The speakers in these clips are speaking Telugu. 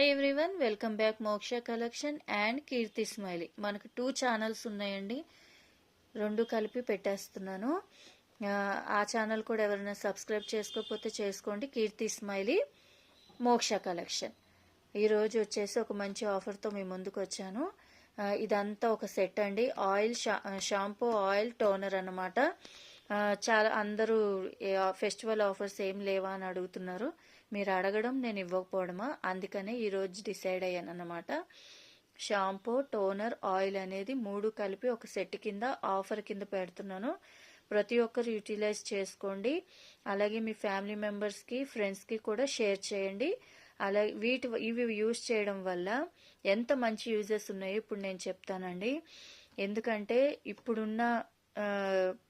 హాయ్ ఎవ్రీవన్, వెల్కమ్ బ్యాక్ మోక్ష కలెక్షన్ అండ్ కీర్తి స్మైలీ. మనకు 2 ఛానల్స్ ఉన్నాయండి, 2 కలిపి పెట్టేస్తున్నాను. ఆ ఛానల్ కూడా ఎవరైనా సబ్స్క్రైబ్ చేసుకోకపోతే చేసుకోండి. కీర్తి స్మైలీ, మోక్ష కలెక్షన్. ఈరోజు వచ్చేసి ఒక మంచి ఆఫర్తో మీ ముందుకు వచ్చాను. ఇదంతా ఒక సెట్ అండి. ఆయిల్, షాంపూ, ఆయిల్, టోనర్ అన్నమాట. చాలా అందరూ ఫెస్టివల్ ఆఫర్స్ ఏం లేవా అని అడుగుతున్నారు. మీరు అడగడం, నేను ఇవ్వకపోవడమా, అందుకనే ఈరోజు డిసైడ్ అయ్యాను అన్నమాట. షాంపూ, టోనర్, ఆయిల్ అనేది 3 కలిపి ఒక సెట్ కింద ఆఫర్ కింద పెడుతున్నాను. ప్రతి ఒక్కరు యూటిలైజ్ చేసుకోండి. అలాగే మీ ఫ్యామిలీ మెంబర్స్కి, ఫ్రెండ్స్కి కూడా షేర్ చేయండి. అలాగే ఇవి యూజ్ చేయడం వల్ల ఎంత మంచి యూజెస్ ఉన్నాయో ఇప్పుడు నేను చెప్తానండి. ఎందుకంటే ఇప్పుడున్న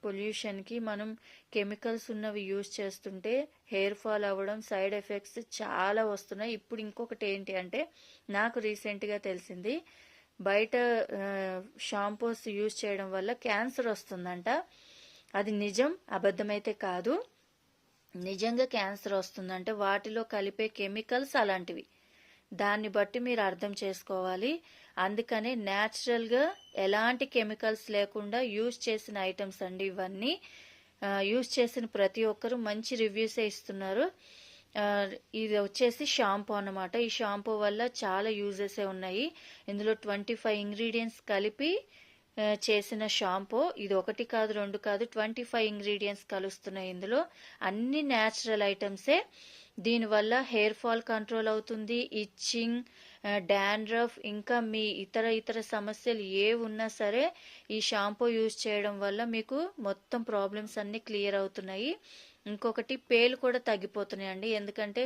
పొల్యూషన్కి మనం కెమికల్స్ ఉన్నవి యూజ్ చేస్తుంటే హెయిర్ ఫాల్ అవ్వడం, సైడ్ ఎఫెక్ట్స్ చాలా వస్తున్నాయి. ఇప్పుడు ఇంకొకటి ఏంటి అంటే, నాకు రీసెంట్గా తెలిసింది, బయట షాంపూస్ యూజ్ చేయడం వల్ల క్యాన్సర్ వస్తుందంట. అది నిజం, అబద్ధమైతే కాదు. నిజంగా క్యాన్సర్ వస్తుందంటే వాటిలో కలిపే కెమికల్స్ అలాంటివి. దాన్ని బట్టి మీరు అర్థం చేసుకోవాలి. అందుకనే న్యాచురల్గా ఎలాంటి కెమికల్స్ లేకుండా యూజ్ చేసిన ఐటమ్స్ అండి ఇవన్నీ. యూజ్ చేసిన ప్రతి ఒక్కరు మంచి రివ్యూసే ఇస్తున్నారు. ఇది వచ్చేసి షాంపూ అన్నమాట. ఈ షాంపూ వల్ల చాలా యూజెసే ఉన్నాయి. ఇందులో 25 ఇంగ్రీడియంట్స్ కలిపి చేసిన షాంపూ. ఇది 1 కాదు, 2 కాదు, 25 ఇంగ్రీడియంట్స్ కలుస్తున్నాయి ఇందులో. అన్ని న్యాచురల్ ఐటమ్సే. దీనివల్ల హెయిర్ ఫాల్ కంట్రోల్ అవుతుంది, ఇచ్చింగ్, డాండ్రఫ్, ఇంకా మీ ఇతర సమస్యలు ఏ ఉన్నా సరే ఈ షాంపూ యూజ్ చేయడం వల్ల మీకు మొత్తం ప్రాబ్లమ్స్ అన్నీ క్లియర్ అవుతున్నాయి. ఇంకొకటి, పేలు కూడా తగ్గిపోతున్నాయండి. ఎందుకంటే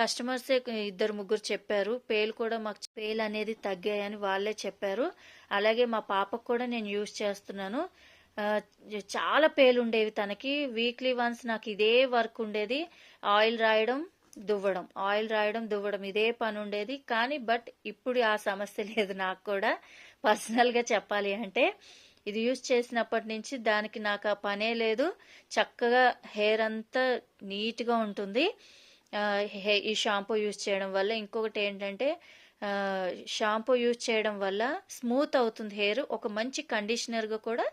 కస్టమర్సే 2-3 చెప్పారు, మాకు పేలు అనేది తగ్గాయని వాళ్ళే చెప్పారు. అలాగే మా పాపకు కూడా నేను యూజ్ చేస్తున్నాను. చాలా పేలు ఉండేవి తనకి. వీక్లీ వన్స్ నాకు ఇదే వర్క్ ఉండేది. ఆయిల్ రాయడం, దువ్వడం ఇదే పని ఉండేది. కానీ ఇప్పుడు ఆ సమస్య లేదు నాకు కూడా. పర్సనల్గా చెప్పాలి అంటే, ఇది యూజ్ చేసినప్పటి నుంచి దానికి నాకు ఆ పనే లేదు. చక్కగా హెయిర్ అంతా నీట్గా ఉంటుంది ఈ షాంపూ యూజ్ చేయడం వల్ల. ఇంకొకటి ఏంటంటే, షాంపూ యూజ్ చేయడం వల్ల స్మూత్ అవుతుంది హెయిర్. ఒక మంచి కండిషనర్గా కూడా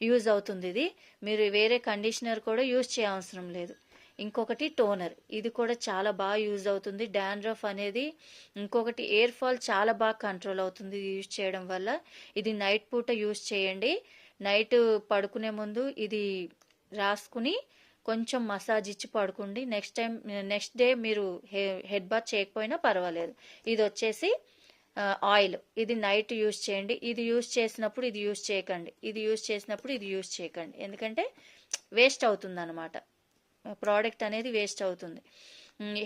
యూజ్ అవుతుంది ఇది. మీరు వేరే కండిషనర్ కూడా యూజ్ చేయవసరం లేదు. ఇంకొకటి టోనర్, ఇది కూడా చాలా బాగా యూజ్ అవుతుంది. డాండ్రఫ్ అనేది, ఇంకొకటి ఎయిర్ ఫాల్ చాలా బాగా కంట్రోల్ అవుతుంది యూజ్ చేయడం వల్ల. ఇది నైట్ పూట యూజ్ చేయండి. నైట్ పడుకునే ముందు ఇది రాసుకుని కొంచెం మసాజ్ ఇచ్చి పడుకోండి. నెక్స్ట్ డే మీరు హెడ్ బాత్ చేయకపోయినా పర్వాలేదు. ఇది వచ్చేసి ఆయిల్. ఇది నైట్ యూజ్ చేయండి. ఇది యూజ్ చేసినప్పుడు ఇది యూజ్ చేయకండి, ఎందుకంటే వేస్ట్ అవుతుంది అన్నమాట. ప్రోడక్ట్ అనేది వేస్ట్ అవుతుంది.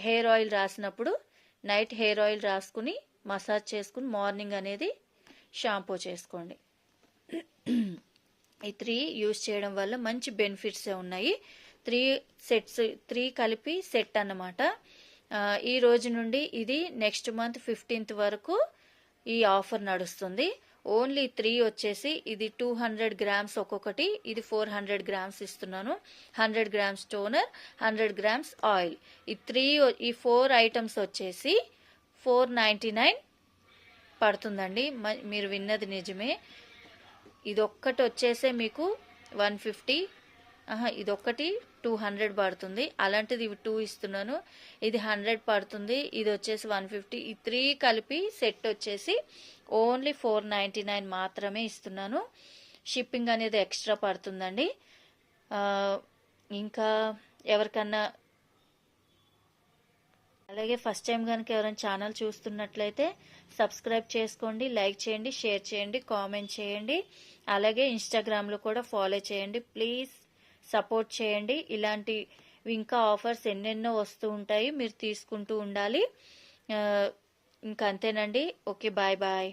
హెయిర్ ఆయిల్ రాసినప్పుడు నైట్ హెయిర్ ఆయిల్ రాసుకుని మసాజ్ చేసుకుని మార్నింగ్ అనేది షాంపూ చేసుకోండి. ఈ 3 యూజ్ చేయడం వల్ల మంచి బెనిఫిట్సే ఉన్నాయి. 3 కలిపి సెట్ అన్నమాట. ఈ రోజు నుండి ఇది నెక్స్ట్ మంత్ 15th వరకు ఈ ఆఫర్ నడుస్తుంది. ఓన్లీ 3 వచ్చేసి, ఇది 200 గ్రామ్స్ ఒక్కొక్కటి. ఇది 400 గ్రామ్స్ ఇస్తున్నాను. 100 గ్రామ్స్ టోనర్, 100 గ్రామ్స్ ఆయిల్. ఈ 4 ఐటమ్స్ వచ్చేసి 499 పడుతుందండి. మీరు విన్నది నిజమే. ఇదొక్కటి వచ్చేసే మీకు 150, ఇదొక్కటి 200 పడుతుంది. అలాంటిది ఇవి 2 ఇస్తున్నాను. ఇది 100 పడుతుంది, ఇది వచ్చేసి 150. ఈ 3 కలిపి సెట్ వచ్చేసి ఓన్లీ 499 మాత్రమే ఇస్తున్నాను. షిప్పింగ్ అనేది ఎక్స్ట్రా పడుతుందండి. ఇంకా ఎవరికన్నా, అలాగే ఫస్ట్ టైం కనుక ఎవరైనా ఛానల్ చూస్తున్నట్లయితే సబ్స్క్రైబ్ చేసుకోండి, లైక్ చేయండి, షేర్ చేయండి, కామెంట్ చేయండి. అలాగే ఇన్స్టాగ్రామ్లో కూడా ఫాలో చేయండి. ప్లీజ్ సపోర్ట్ చేయండి. ఇలాంటి ఇంకా ఆఫర్స్ ఎన్నెన్నో వస్తూ ఉంటాయి, మీరు తీసుకుంటూ ఉండాలి. ఇంకా అంతేనండి. Okay, bye bye.